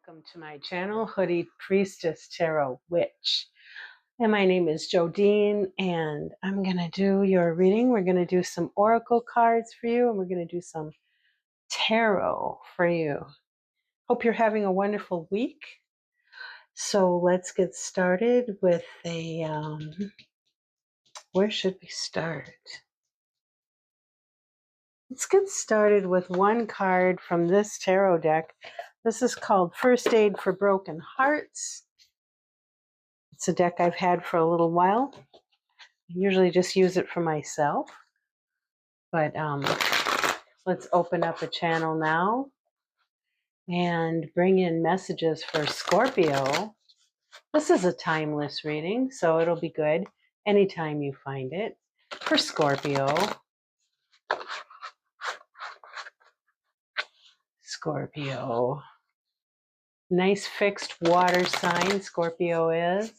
Welcome to my channel, Hooded Priestess Tarot Witch. And my name is Jodine, and I'm going to do your reading. We're going to do some oracle cards for you, and we're going to do some tarot for you. Hope you're having a wonderful week. So let's get started with where should we start? Let's get started with one card from this tarot deck. This is called First Aid for Broken Hearts. It's a deck I've had for a little while. I usually just use it for myself. But let's open up a channel now and bring in messages for Scorpio. This is a timeless reading, so it'll be good anytime you find it. For Scorpio. Scorpio. Nice fixed water sign, Scorpio is.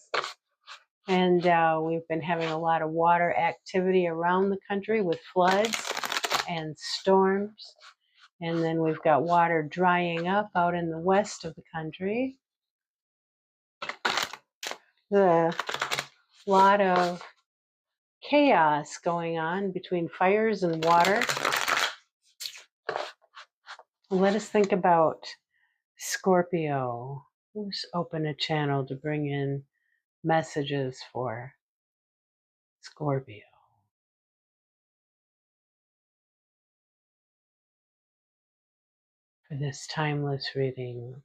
And we've been having a lot of water activity around the country with floods and storms. And then we've got water drying up out in the west of the country. A lot of chaos going on between fires and water. Let us think about Scorpio. Let's open a channel to bring in messages for Scorpio. For this timeless reading.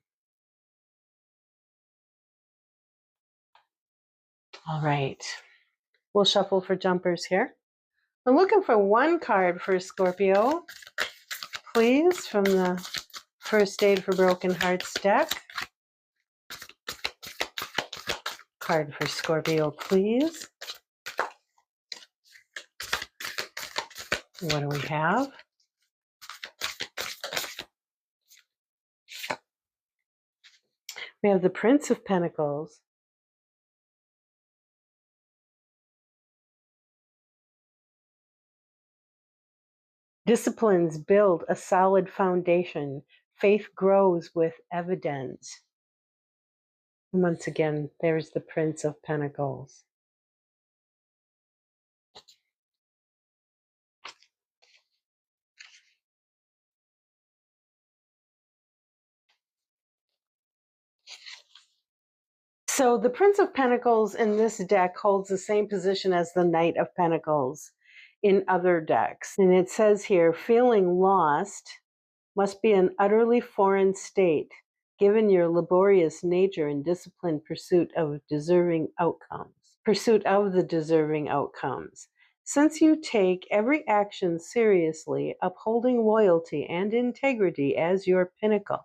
All right. We'll shuffle for jumpers here. We're looking for one card for Scorpio, please, from the First Aid for Broken Hearts deck. Card for Scorpio, please. What do we have? We have the Prince of Pentacles. Disciplines build a solid foundation. Faith grows with evidence. And once again, there's the Prince of Pentacles. So the Prince of Pentacles in this deck holds the same position as the Knight of Pentacles in other decks. And it says here, feeling lost must be an utterly foreign state, given your laborious nature and disciplined pursuit of deserving outcomes. Pursuit of the deserving outcomes. Since you take every action seriously, upholding loyalty and integrity as your pinnacle,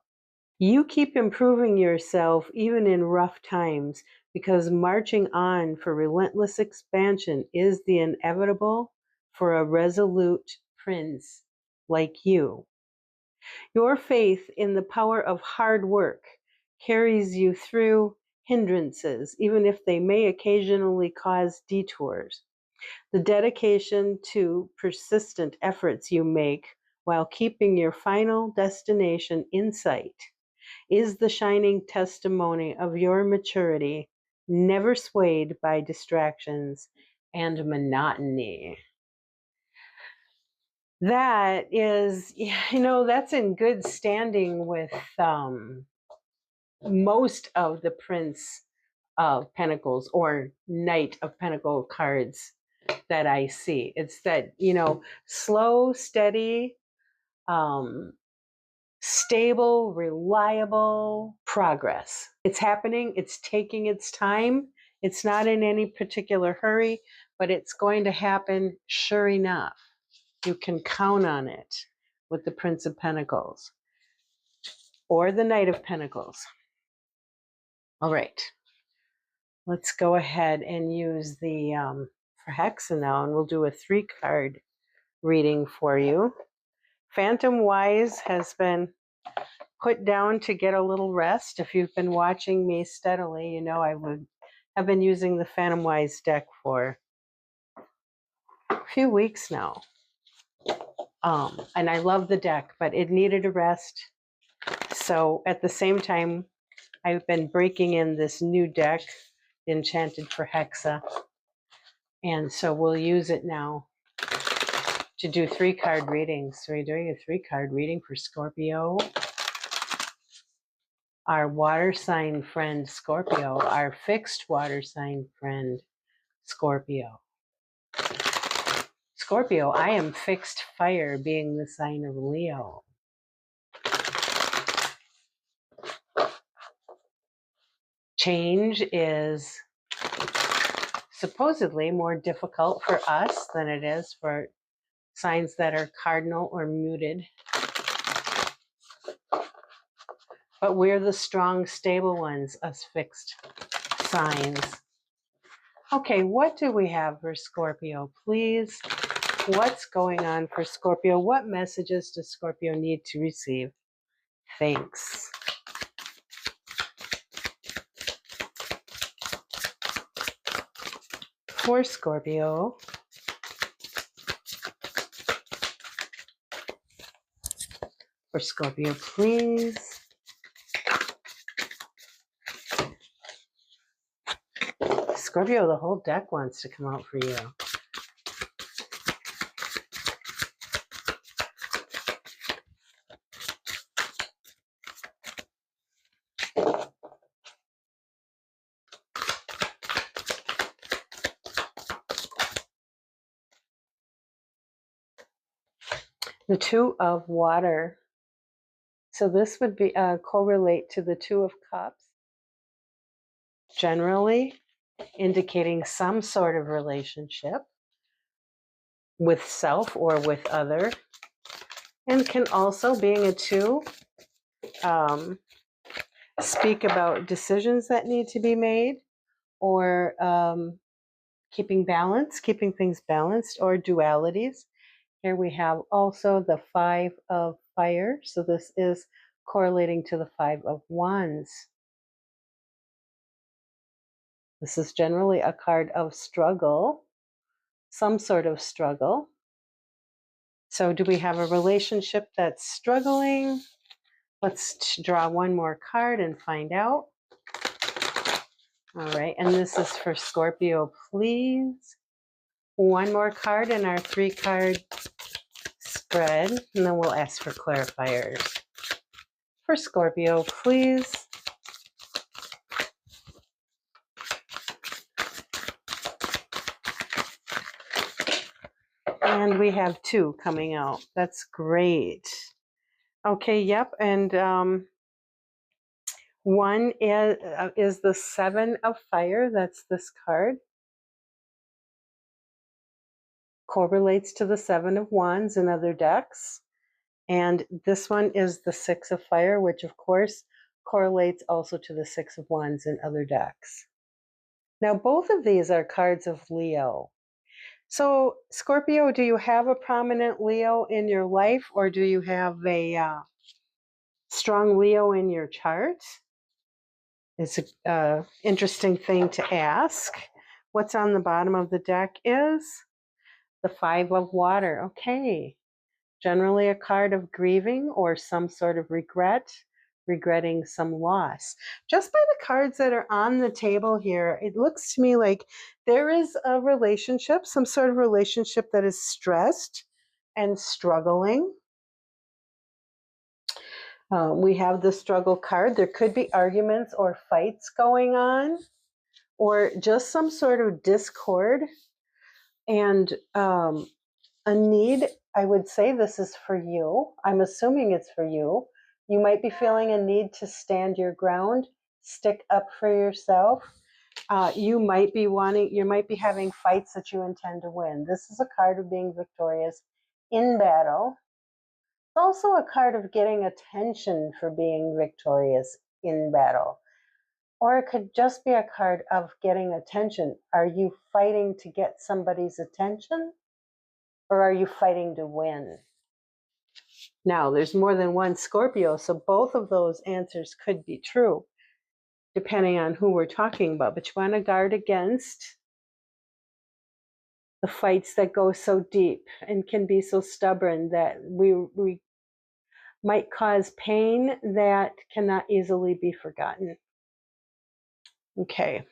you keep improving yourself even in rough times, because marching on for relentless expansion is the inevitable for a resolute prince like you. Your faith in the power of hard work carries you through hindrances, even if they may occasionally cause detours. The dedication to persistent efforts you make while keeping your final destination in sight is the shining testimony of your maturity, never swayed by distractions and monotony. That is, that's in good standing with most of the Prince of Pentacles or Knight of Pentacles cards that I see. It's that, slow, steady, stable, reliable progress. It's happening. It's taking its time. It's not in any particular hurry, but it's going to happen sure enough. You can count on it with the Prince of Pentacles or the Knight of Pentacles. All right. Let's go ahead and use the Forhaxa now, and we'll do a 3-card reading for you. Phantom Wise has been put down to get a little rest. If you've been watching me steadily, you know I've been using the Phantom Wise deck for a few weeks now. And I love the deck, but it needed a rest. So at the same time, I've been breaking in this new deck, Enchanted Forhaxa, and so we'll use it now to do 3-card readings. So we're doing a 3-card reading for Scorpio, our water sign friend Scorpio, our fixed water sign friend Scorpio. Scorpio, I am fixed fire, being the sign of Leo. Change is supposedly more difficult for us than it is for signs that are cardinal or muted. But we're the strong, stable ones, us fixed signs. Okay, what do we have for Scorpio, please? What's going on for Scorpio? What messages does Scorpio need to receive? Thanks. For Scorpio. For Scorpio, please. Scorpio, the whole deck wants to come out for you. The Two of Water. So this would be correlate to the Two of Cups. Generally indicating some sort of relationship with self or with other. And can also, being a 2, speak about decisions that need to be made, or keeping things balanced, or dualities. Here we have also the 5 of Fire. So this is correlating to the 5 of Wands. This is generally a card of struggle, some sort of struggle. So do we have a relationship that's struggling? Let's draw one more card and find out. All right, and this is for Scorpio, please. One more card in our 3-card spread, and then we'll ask for clarifiers. For Scorpio, please. And we have 2 coming out. That's great. Okay, yep, and one is the 7 of Fire. That's this card. Correlates to the 7 of Wands in other decks. And this one is the 6 of Fire, which of course correlates also to the 6 of Wands in other decks. Now, both of these are cards of Leo. So, Scorpio, do you have a prominent Leo in your life, or do you have a strong Leo in your chart? It's an interesting thing to ask. What's on the bottom of the deck is the 5 of Water. Okay. Generally a card of grieving or some sort of regretting some loss. Just by the cards that are on the table here, it looks to me like there is a relationship, some sort of relationship that is stressed and struggling. We have the struggle card. There could be arguments or fights going on, or just some sort of discord and a need. I would say this is for you. I'm assuming it's for you. You might be feeling a need to stand your ground, stick up for yourself. You might be having fights that you intend to win. This is a card of being victorious in battle. It's also a card of getting attention for being victorious in battle. Or it could just be a card of getting attention. Are you fighting to get somebody's attention? Or are you fighting to win? Now, there's more than one Scorpio, so both of those answers could be true, depending on who we're talking about. But you want to guard against the fights that go so deep and can be so stubborn that we might cause pain that cannot easily be forgotten. Okay.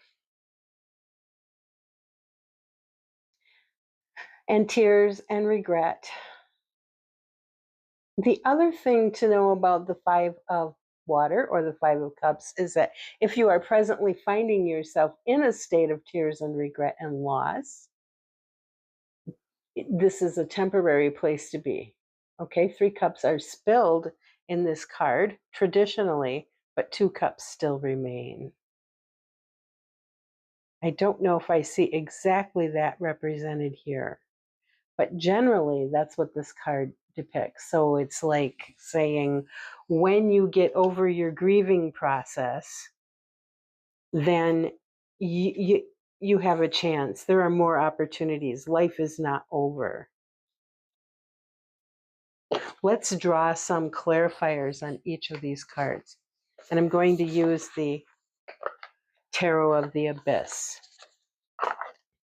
And tears and regret. The other thing to know about the Five of Water or the Five of Cups is that if you are presently finding yourself in a state of tears and regret and loss, this is a temporary place to be. Okay, 3 cups are spilled in this card traditionally, but 2 cups still remain. I don't know if I see exactly that represented here, but generally that's what this card depicts. So it's like saying when you get over your grieving process, then you have a chance. There are more opportunities. Life is not over. Let's draw some clarifiers on each of these cards. And I'm going to use the Tarot of the Abyss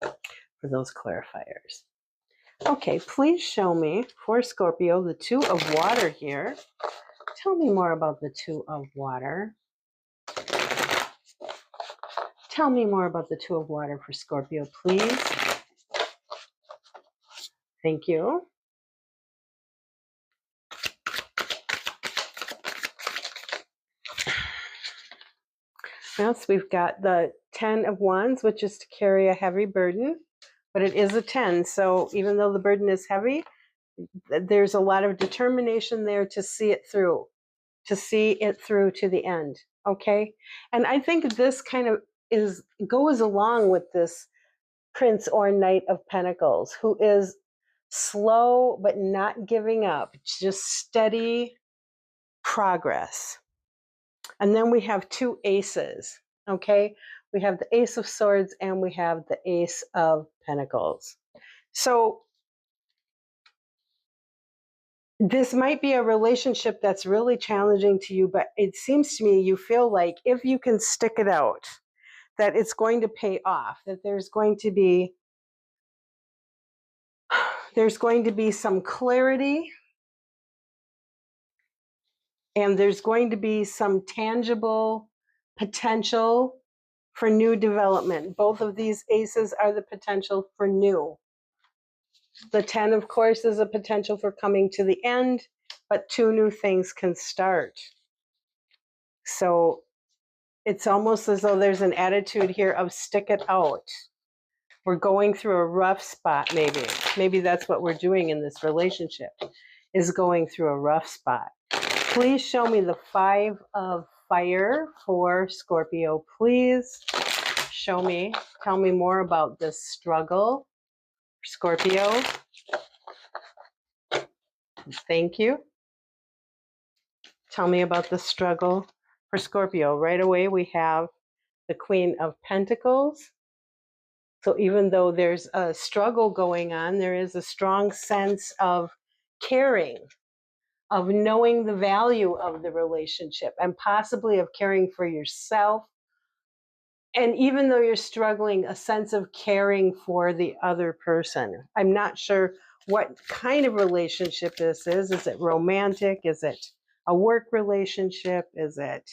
for those clarifiers. Okay, please show me for Scorpio the Two of Water here. Tell me more about the Two of Water. Tell me more about the Two of Water for Scorpio, please. Thank you. Yes, we've got the 10 of Wands, which is to carry a heavy burden, but it is a 10. So even though the burden is heavy, there's a lot of determination there to see it through, to the end. Okay. And I think this kind of goes along with this Prince or Knight of Pentacles, who is slow but not giving up, just steady progress. And then we have 2 aces, okay? We have the Ace of Swords and we have the Ace of Pentacles. So this might be a relationship that's really challenging to you, but it seems to me you feel like if you can stick it out, that it's going to pay off, that there's going to be some clarity, and there's going to be some tangible potential for new development. Both of these aces are the potential for new. The 10, of course, is a potential for coming to the end, but 2 new things can start. So it's almost as though there's an attitude here of stick it out. We're going through a rough spot, maybe. Maybe that's what we're doing in this relationship, is going through a rough spot. Please show me the 5 of Fire for Scorpio. Please show me. Tell me more about this struggle, Scorpio. Thank you. Tell me about the struggle for Scorpio. Right away, we have the Queen of Pentacles. So even though there's a struggle going on, there is a strong sense of caring, of knowing the value of the relationship, and possibly of caring for yourself. And even though you're struggling, a sense of caring for the other person. I'm not sure what kind of relationship this is. Is it romantic? Is it a work relationship? Is it?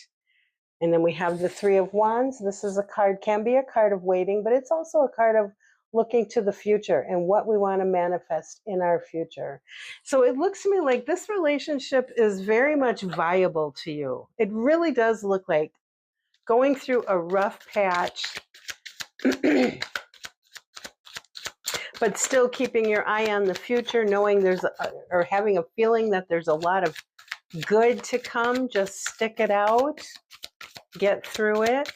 And then we have the 3 of Wands. This is a card, can be a card of waiting, but it's also a card of looking to the future and what we want to manifest in our future. So it looks to me like this relationship is very much viable to you. It really does look like going through a rough patch, but still keeping your eye on the future, knowing or having a feeling that there's a lot of good to come. Just stick it out, get through it.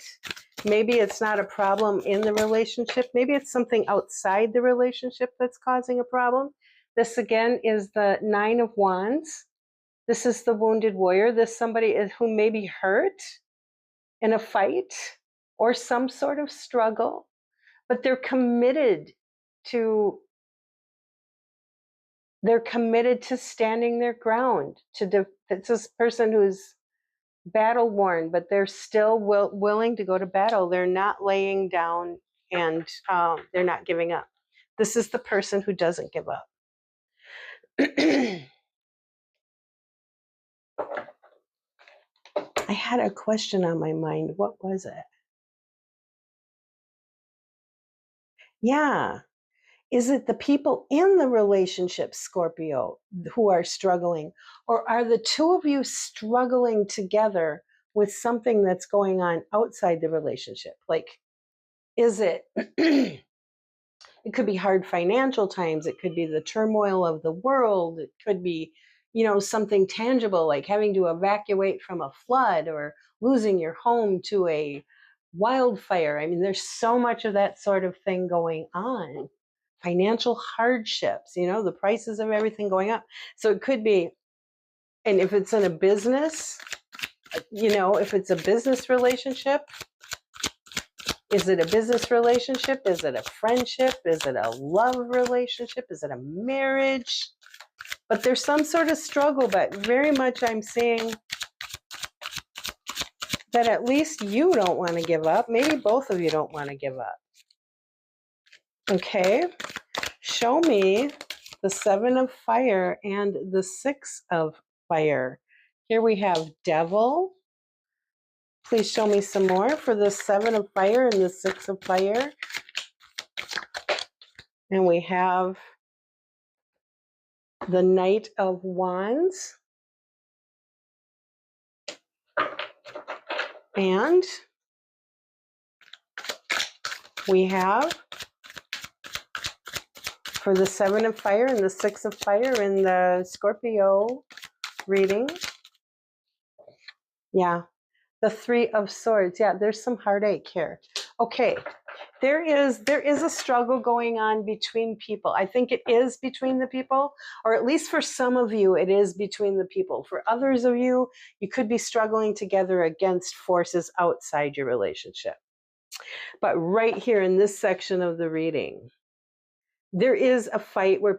Maybe it's not a problem in the relationship. Maybe it's something outside the relationship that's causing a problem. This again is the 9 of Wands. This is the wounded warrior. This somebody who may be hurt in a fight or some sort of struggle, but they're committed to standing their ground. It's this person who's battle worn, but they're still willing to go to battle. They're not laying down, and they're not giving up. This is the person who doesn't give up. I had a question on my mind. What was it? Yeah. Is it the people in the relationship, Scorpio, who are struggling? Or are the two of you struggling together with something that's going on outside the relationship? Like, is it, it could be hard financial times. It could be the turmoil of the world. It could be, something tangible like having to evacuate from a flood or losing your home to a wildfire. I mean, there's so much of that sort of thing going on. Financial hardships, the prices of everything going up. So it could be, and if it's in a business, if it's a business relationship, is it a business relationship? Is it a friendship? Is it a love relationship? Is it a marriage? But there's some sort of struggle, but very much I'm seeing that at least you don't want to give up. Maybe both of you don't want to give up. Okay, show me the 7 of fire and the 6 of fire. Here we have devil. Please show me some more for the 7 of fire and the 6 of fire. And we have the Knight of Wands. And we have for the 7 of fire and the 6 of fire in the Scorpio reading. Yeah, the 3 of swords. Yeah, there's some heartache here. Okay, there is a struggle going on between people. I think it is between the people, or at least for some of you, it is between the people. For others of you, you could be struggling together against forces outside your relationship. But right here in this section of the reading, there is a fight where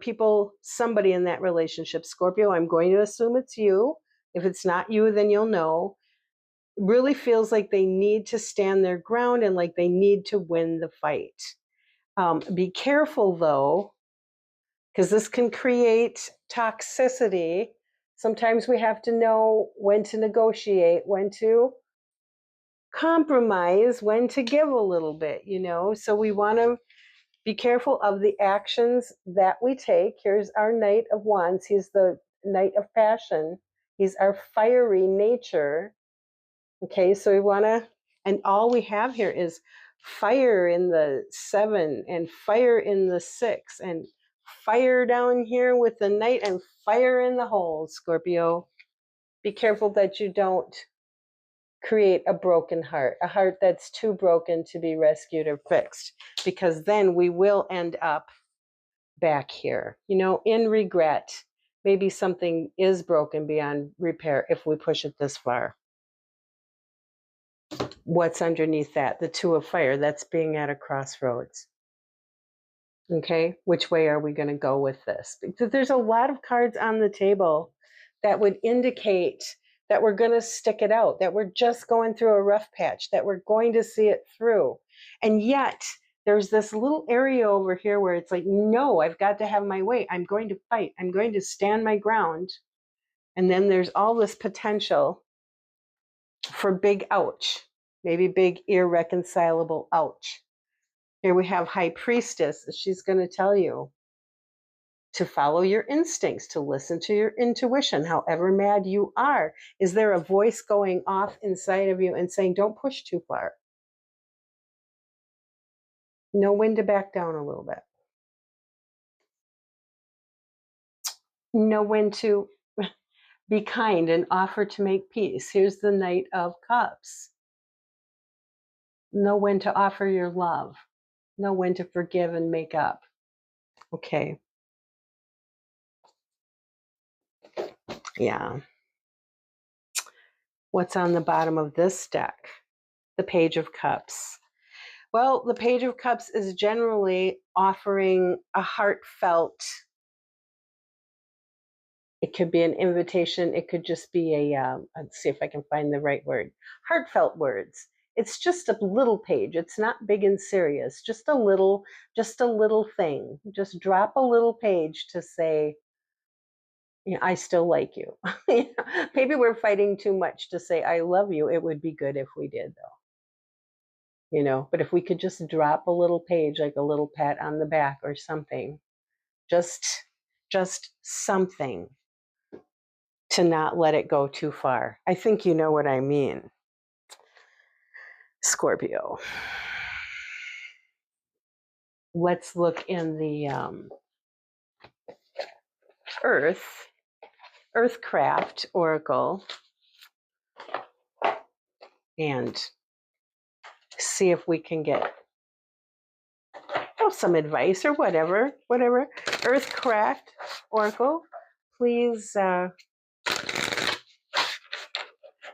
somebody in that relationship, Scorpio, I'm going to assume it's you. If it's not you, then you'll know. Really feels like they need to stand their ground and like they need to win the fight. Be careful though, because this can create toxicity. Sometimes we have to know when to negotiate, when to compromise, when to give a little bit, So we want to be careful of the actions that we take. Here's our Knight of Wands. He's the Knight of Passion. He's our fiery nature. Okay, so we want to, and all we have here is fire in the 7 and fire in the 6 and fire down here with the Knight and fire in the hole, Scorpio. Be careful that you don't create a broken heart, a heart that's too broken to be rescued or fixed, because then we will end up back here, in regret. Maybe something is broken beyond repair if we push it this far. What's underneath that? The 2 of fire. That's being at a crossroads. Okay, which way are we going to go with this? Because there's a lot of cards on the table that would indicate that we're going to stick it out, that we're just going through a rough patch, that we're going to see it through. And yet there's this little area over here where it's like, no, I've got to have my way. I'm going to fight. I'm going to stand my ground. And then there's all this potential for big ouch, maybe big irreconcilable ouch. Here we have High Priestess. She's going to tell you to follow your instincts, to listen to your intuition, however mad you are. Is there a voice going off inside of you and saying, don't push too far? Know when to back down a little bit. Know when to be kind and offer to make peace. Here's the Knight of Cups. Know when to offer your love. Know when to forgive and make up. Okay. Yeah. What's on the bottom of this deck? The Page of Cups. Well, the Page of Cups is generally offering a heartfelt, it could be an invitation. It could just be let's see if I can find the right word. Heartfelt words. It's just a little page. It's not big and serious. Just a little thing. Just drop a little page to say, I still like you. Maybe we're fighting too much to say I love you. It would be good if we did, though. you know, but if we could just drop a little page, like a little pat on the back or something, just something to not let it go too far. I think you know what I mean, Scorpio. Let's look in the Earthcraft Oracle and see if we can get some advice or whatever. Earthcraft Oracle, please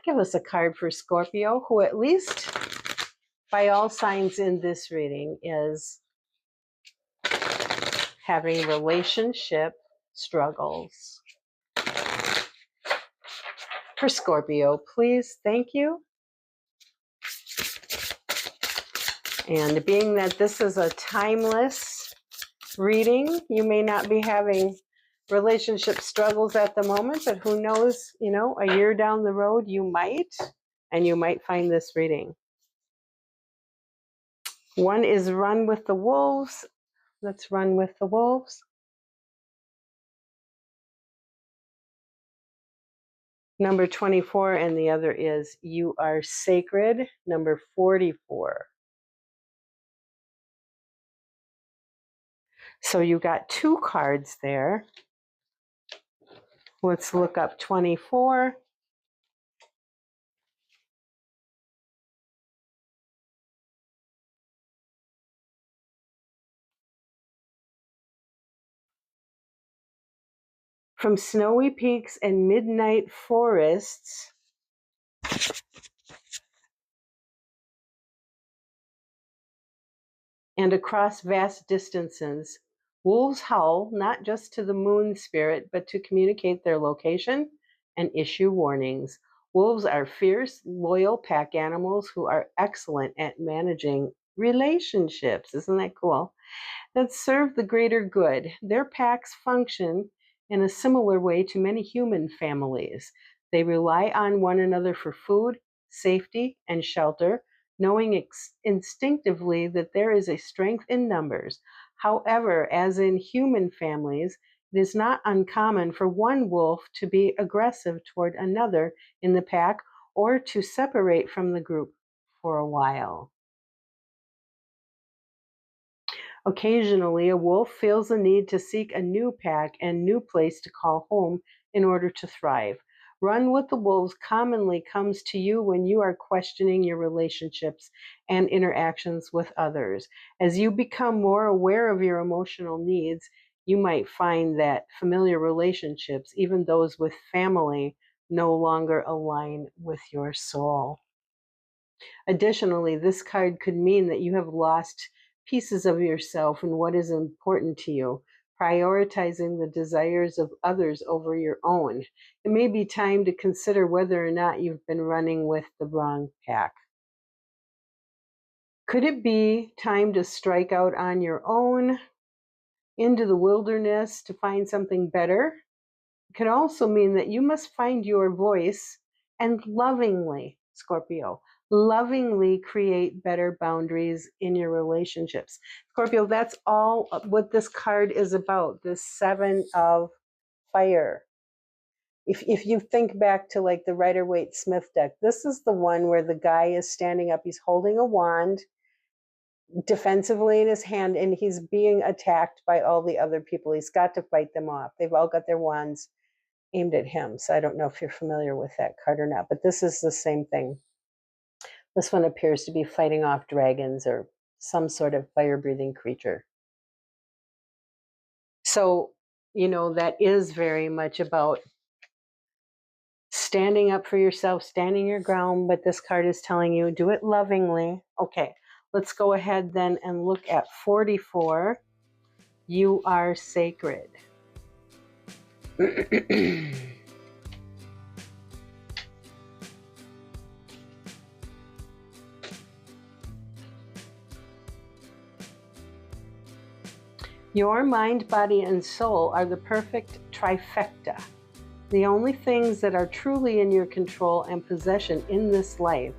give us a card for Scorpio, who at least by all signs in this reading is having relationship struggles. For Scorpio, please, thank you. And being that this is a timeless reading, you may not be having relationship struggles at the moment, but who knows, you know, a year down the road you might, and you might find this reading. One is Run with the Wolves. Let's run with the wolves. Number 24, and the other is You Are Sacred, number 44. So you got 2 cards there. Let's look up 24. From snowy peaks and midnight forests, and across vast distances, wolves howl not just to the moon spirit, but to communicate their location and issue warnings. Wolves are fierce, loyal pack animals who are excellent at managing relationships. Isn't that cool? That serve the greater good. Their packs function in a similar way to many human families. They rely on one another for food, safety, and shelter, knowing instinctively that there is a strength in numbers. However, as in human families, it is not uncommon for one wolf to be aggressive toward another in the pack or to separate from the group for a while. Occasionally, a wolf feels the need to seek a new pack and new place to call home in order to thrive. Run with the wolves commonly comes to you when you are questioning your relationships and interactions with others. As you become more aware of your emotional needs, you might find that familiar relationships, even those with family, no longer align with your soul. Additionally, this card could mean that you have lost pieces of yourself and what is important to you, prioritizing the desires of others over your own. It may be time to consider whether or not you've been running with the wrong pack. Could it be time to strike out on your own into the wilderness to find something better? It could also mean that you must find your voice and lovingly, Scorpio, lovingly create better boundaries in your relationships. Scorpio, that's all what this card is about, this 7 of fire. If you think back to like the Rider-Waite-Smith deck, this is the one where the guy is standing up, he's holding a wand defensively in his hand, and he's being attacked by all the other people. He's got to fight them off. They've all got their wands aimed at him. So I don't know if you're familiar with that card or not, but this is the same thing. This one appears to be fighting off dragons or some sort of fire-breathing creature. So, you know, that is very much about standing up for yourself, standing your ground, but this card is telling you, do it lovingly. Okay, let's go ahead then and look at 44. You are sacred. Your mind, body, and soul are the perfect trifecta, the only things that are truly in your control and possession in this life.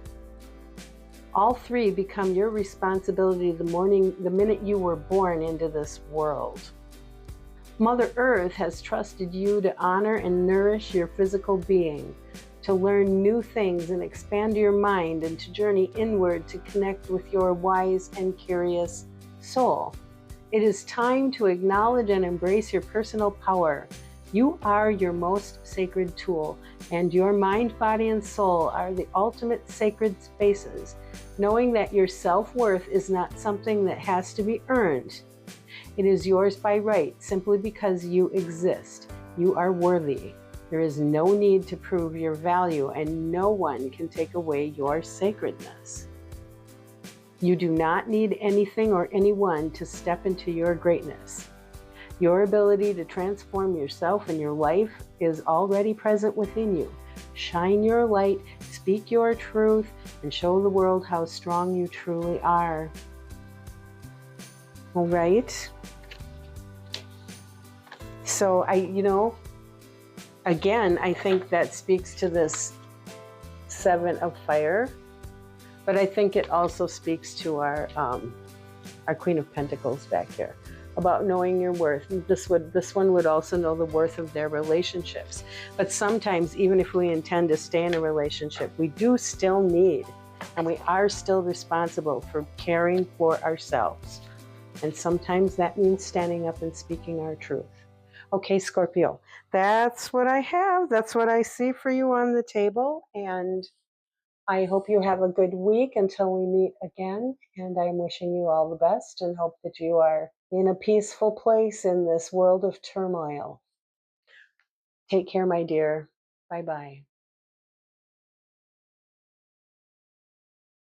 All three become your responsibility the minute you were born into this world. Mother Earth has trusted you to honor and nourish your physical being, to learn new things and expand your mind, and to journey inward to connect with your wise and curious soul. It is time to acknowledge and embrace your personal power. You are your most sacred tool, and your mind, body, and soul are the ultimate sacred spaces, knowing that your self-worth is not something that has to be earned. It is yours by right, simply because you exist. You are worthy. There is no need to prove your value, and no one can take away your sacredness. You do not need anything or anyone to step into your greatness. Your ability to transform yourself and your life is already present within you. Shine your light, speak your truth, and show the world how strong you truly are. All right. So again, I think that speaks to this Seven of Fire, but I think it also speaks to our Queen of Pentacles back here, about knowing your worth. This one would also know the worth of their relationships. But sometimes, even if we intend to stay in a relationship, we do still need, and we are still responsible for caring for ourselves. And sometimes that means standing up and speaking our truth. Okay, Scorpio, that's what I have. That's what I see for you on the table. And I hope you have a good week until we meet again. And I'm wishing you all the best and hope that you are in a peaceful place in this world of turmoil. Take care, my dear. Bye-bye.